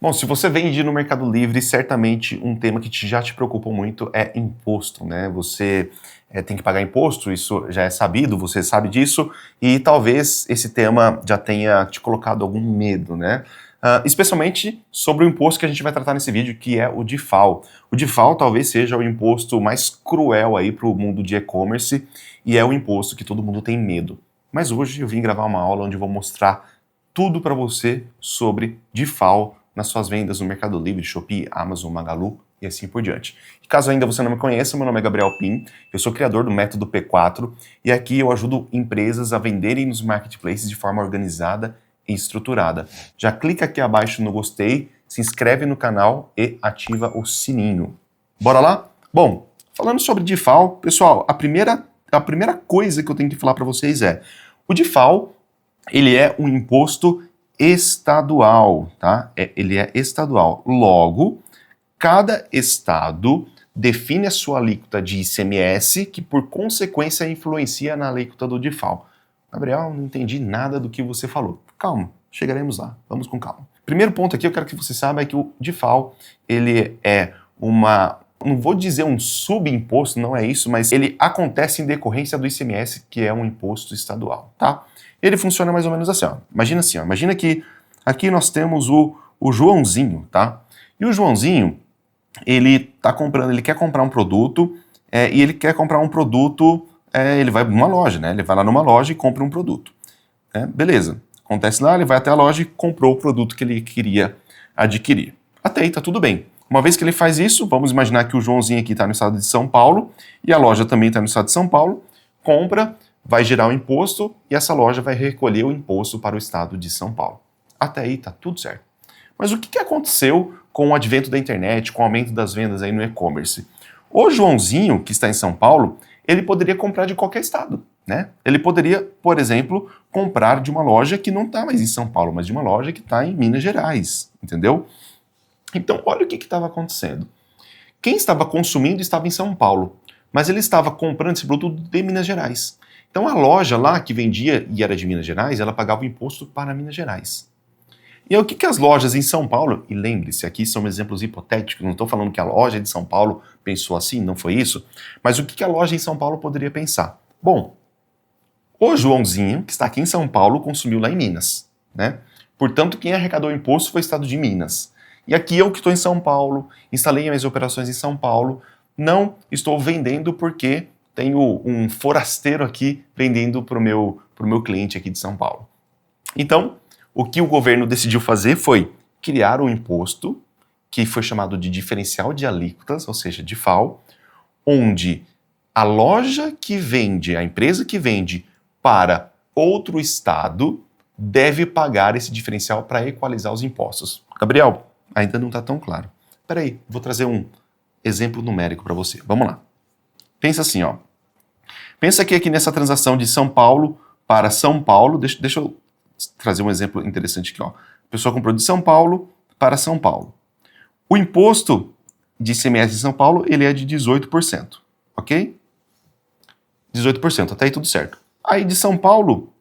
Bom, se você vende no Mercado Livre, certamente um tema que já te preocupa muito é imposto, né? Você tem que pagar imposto, isso já é sabido, você sabe disso, e talvez esse tema já tenha te colocado algum medo, né? Especialmente sobre o imposto que a gente vai tratar nesse vídeo, que é o DIFAL. O DIFAL talvez seja o imposto mais cruel aí para o mundo de e-commerce, e é o imposto que todo mundo tem medo. Mas hoje eu vim gravar uma aula onde eu vou mostrar tudo para você sobre DIFAL nas suas vendas no Mercado Livre, Shopee, Amazon, Magalu e assim por diante. E caso ainda você não me conheça, meu nome é Gabriel Pim, eu sou criador do método P4 e aqui eu ajudo empresas a venderem nos marketplaces de forma organizada e estruturada. Já clica aqui abaixo no gostei, se inscreve no canal e ativa o sininho. Bora lá? Bom, falando sobre DIFAL, pessoal, a primeira coisa que eu tenho que falar para vocês é, o DIFAL, ele é um imposto estadual, tá? Ele é estadual. Logo, cada estado define a sua alíquota de ICMS, que por consequência influencia na alíquota do DIFAL. Gabriel, não entendi nada do que você falou. Calma, chegaremos lá. Vamos com calma. Primeiro ponto aqui, eu quero que você saiba é que o DIFAL, ele é não vou dizer um subimposto, não é isso, mas ele acontece em decorrência do ICMS, que é um imposto estadual, tá? Ele funciona mais ou menos assim, ó. Imagina que aqui nós temos o Joãozinho, tá? E o Joãozinho, ele quer comprar um produto, e ele quer comprar um produto, ele vai numa loja, né? Ele vai lá numa loja e compra um produto. Beleza. Acontece lá, ele vai até a loja e comprou o produto que ele queria adquirir. Até aí tá tudo bem. Uma vez que ele faz isso, vamos imaginar que o Joãozinho aqui está no estado de São Paulo e a loja também está no estado de São Paulo, compra, vai gerar um imposto e essa loja vai recolher o imposto para o estado de São Paulo. Até aí tá tudo certo. Mas o que aconteceu com o advento da internet, com o aumento das vendas aí no e-commerce? O Joãozinho, que está em São Paulo, ele poderia comprar de qualquer estado, né? Ele poderia, por exemplo, comprar de uma loja que não está mais em São Paulo, mas de uma loja que está em Minas Gerais, entendeu? Então, olha o que estava acontecendo. Quem estava consumindo estava em São Paulo, mas ele estava comprando esse produto de Minas Gerais. Então, a loja lá que vendia e era de Minas Gerais, ela pagava o imposto para Minas Gerais. E aí, o que as lojas em São Paulo, e lembre-se, aqui são exemplos hipotéticos, não estou falando que a loja de São Paulo pensou assim, não foi isso, mas o que a loja em São Paulo poderia pensar? Bom, o Joãozinho, que está aqui em São Paulo, consumiu lá em Minas, né? Portanto, quem arrecadou o imposto foi o estado de Minas. E aqui eu que estou em São Paulo, instalei minhas operações em São Paulo, não estou vendendo porque tenho um forasteiro aqui vendendo para o meu cliente aqui de São Paulo. Então, o que o governo decidiu fazer foi criar um imposto que foi chamado de diferencial de alíquotas, ou seja, DIFAL, onde a loja que vende, a empresa que vende para outro estado deve pagar esse diferencial para equalizar os impostos. Gabriel, ainda não está tão claro. Peraí, vou trazer um exemplo numérico para você. Vamos lá. Pensa assim, ó. Pensa que aqui nessa transação de São Paulo para São Paulo, deixa eu trazer um exemplo interessante aqui, ó. A pessoa comprou de São Paulo para São Paulo. O imposto de ICMS de São Paulo, ele é de 18%, ok? 18%, até aí tudo certo. Aí de São Paulo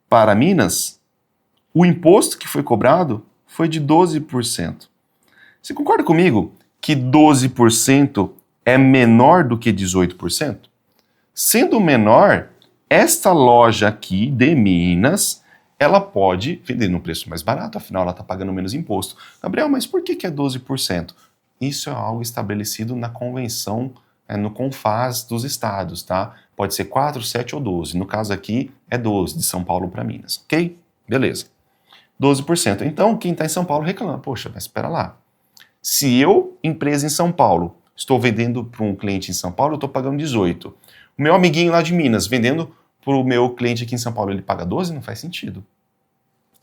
para Minas, o imposto que foi cobrado foi de 12%. Você concorda comigo que 12% é menor do que 18%? Sendo menor, esta loja aqui de Minas, ela pode vender num preço mais barato, afinal ela está pagando menos imposto. Gabriel, mas por que é 12%? Isso é algo estabelecido na convenção, no CONFAS dos estados, tá? Pode ser 4, 7 ou 12. No caso aqui é 12, de São Paulo para Minas, ok? Beleza. 12%. Então, quem está em São Paulo reclama. Poxa, mas espera lá. Se eu, empresa em São Paulo, estou vendendo para um cliente em São Paulo, eu estou pagando 18. O meu amiguinho lá de Minas, vendendo para o meu cliente aqui em São Paulo, ele paga 12? Não faz sentido.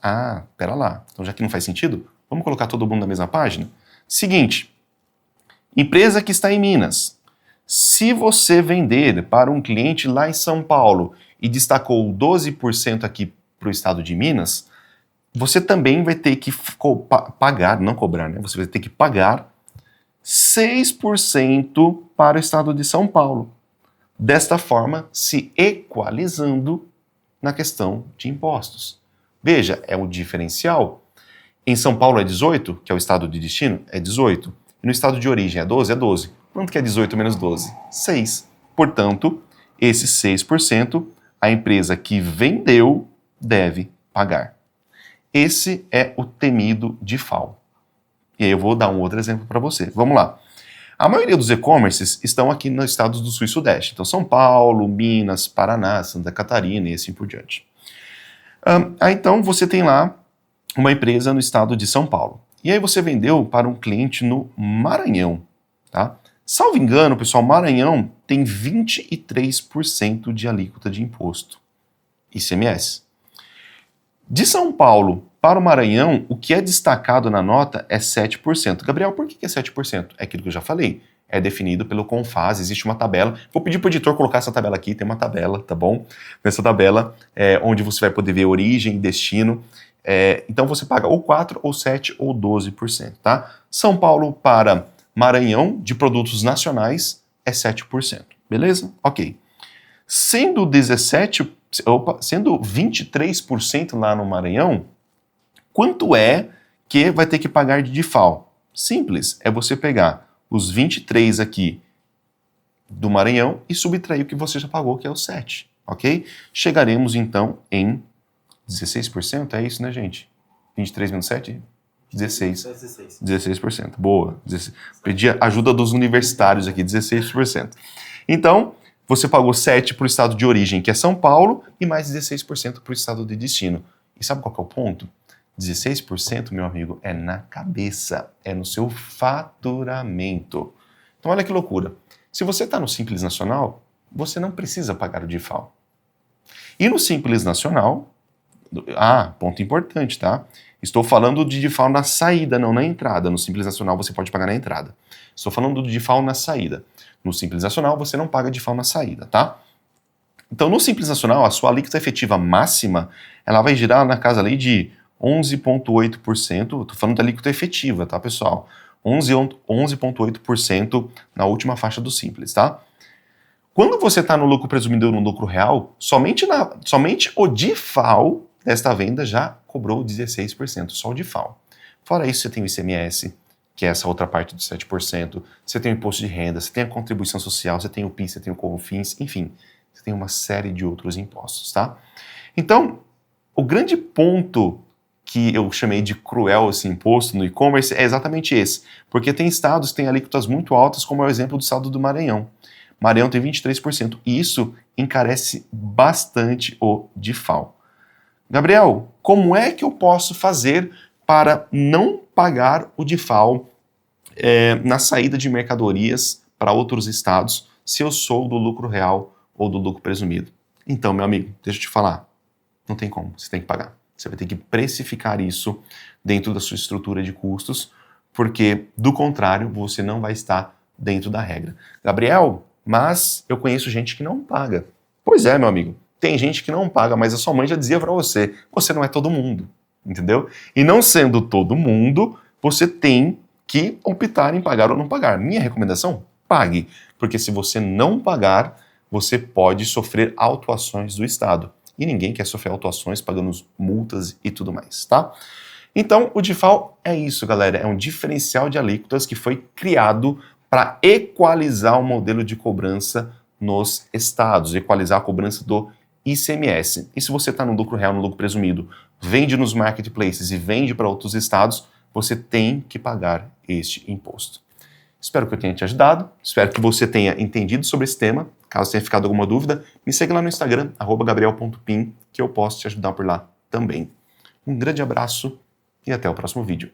Ah, espera lá. Então, já que não faz sentido, vamos colocar todo mundo na mesma página? Seguinte, empresa que está em Minas. Se você vender para um cliente lá em São Paulo e destacou 12% aqui para o estado de Minas, você também vai ter que pagar, não cobrar, né? Você vai ter que pagar 6% para o estado de São Paulo. Desta forma, se equalizando na questão de impostos. Veja, é um diferencial Em São Paulo é 18, que é o estado de destino, é 18. E no estado de origem é 12? É 12. Quanto que é 18 menos 12? 6. Portanto, esses 6% a empresa que vendeu deve pagar. Esse é o temido DIFAL. E aí eu vou dar um outro exemplo para você. Vamos lá. A maioria dos e-commerces estão aqui nos estados do Sul e Sudeste. Então, São Paulo, Minas, Paraná, Santa Catarina e assim por diante. Então, você tem lá uma empresa no estado de São Paulo. E aí você vendeu para um cliente no Maranhão, tá? Salvo engano, pessoal, Maranhão tem 23% de alíquota de imposto, ICMS. De São Paulo para o Maranhão, o que é destacado na nota é 7%. Gabriel, por que é 7%? É aquilo que eu já falei. É definido pelo CONFAS, existe uma tabela. Vou pedir para o editor colocar essa tabela aqui, tem uma tabela, tá bom? Nessa tabela, onde você vai poder ver origem e destino. Então você paga ou 4%, ou 7%, ou 12%, tá? São Paulo para Maranhão, de produtos nacionais, é 7%, beleza? Ok. Sendo 23% lá no Maranhão, quanto é que vai ter que pagar de DIFAL? Simples, é você pegar os 23 aqui do Maranhão e subtrair o que você já pagou, que é o 7%, ok? Chegaremos então em 16%, é isso, né, gente? 23 menos 7? 16. 16%. Boa. 16. Pedi a ajuda dos universitários aqui, 16%. Então, você pagou 7% para o estado de origem, que é São Paulo, e mais 16% para o estado de destino. E sabe qual que é o ponto? 16%, meu amigo, é na cabeça, é no seu faturamento. Então, olha que loucura. Se você está no Simples Nacional, você não precisa pagar o DIFAL. E no Simples Nacional, ponto importante, tá? Estou falando de DIFAL na saída, não na entrada. No Simples Nacional você pode pagar na entrada. Estou falando do DIFAL na saída. No Simples Nacional você não paga DIFAL na saída, tá? Então no Simples Nacional a sua alíquota efetiva máxima, ela vai girar na casa ali de 11,8%. Estou falando da alíquota efetiva, tá, pessoal? 11,8% na última faixa do Simples, tá? Quando você está no lucro presumido ou no lucro real, somente o DIFAL desta venda já cobrou 16%, só o DIFAL. Fora isso, você tem o ICMS, que é essa outra parte dos 7%, você tem o imposto de renda, você tem a contribuição social, você tem o PIS, você tem o CONFINS, enfim, você tem uma série de outros impostos, tá? Então, o grande ponto que eu chamei de cruel esse imposto no e-commerce é exatamente esse, porque tem estados que têm alíquotas muito altas, como é o exemplo do estado do Maranhão. Maranhão tem 23%, e isso encarece bastante o DIFAL. Gabriel, como é que eu posso fazer para não pagar o DIFAL na saída de mercadorias para outros estados se eu sou do lucro real ou do lucro presumido? Então, meu amigo, deixa eu te falar, não tem como, você tem que pagar. Você vai ter que precificar isso dentro da sua estrutura de custos, porque, do contrário, você não vai estar dentro da regra. Gabriel, mas eu conheço gente que não paga. Pois é, meu amigo. Tem gente que não paga, mas a sua mãe já dizia para você, você não é todo mundo, entendeu? E não sendo todo mundo, você tem que optar em pagar ou não pagar. Minha recomendação, pague, porque se você não pagar, você pode sofrer autuações do Estado. E ninguém quer sofrer autuações pagando multas e tudo mais, tá? Então, o DIFAL é isso, galera, é um diferencial de alíquotas que foi criado para equalizar o modelo de cobrança nos estados, equalizar a cobrança do ICMS. E se você está no lucro real, no lucro presumido, vende nos marketplaces e vende para outros estados, você tem que pagar este imposto. Espero que eu tenha te ajudado, espero que você tenha entendido sobre esse tema. Caso tenha ficado alguma dúvida, me segue lá no Instagram, @gabriel.pim, que eu posso te ajudar por lá também. Um grande abraço e até o próximo vídeo.